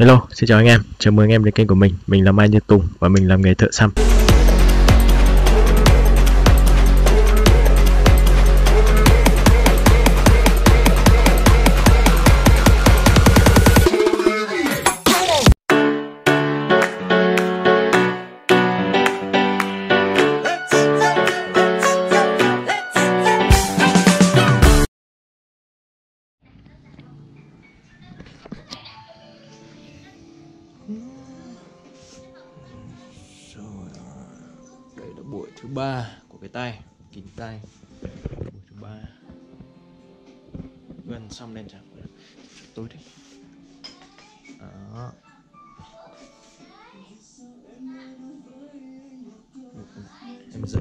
Hello, xin chào anh em, chào mừng anh em đến kênh của mình là Mai Như Tùng và mình làm nghề thợ xăm. Đây là buổi thứ 3 của cái tay, kính tay. Buổi thứ 3 gần xong đèn chẳng tối đi. Đó. Em dỡ.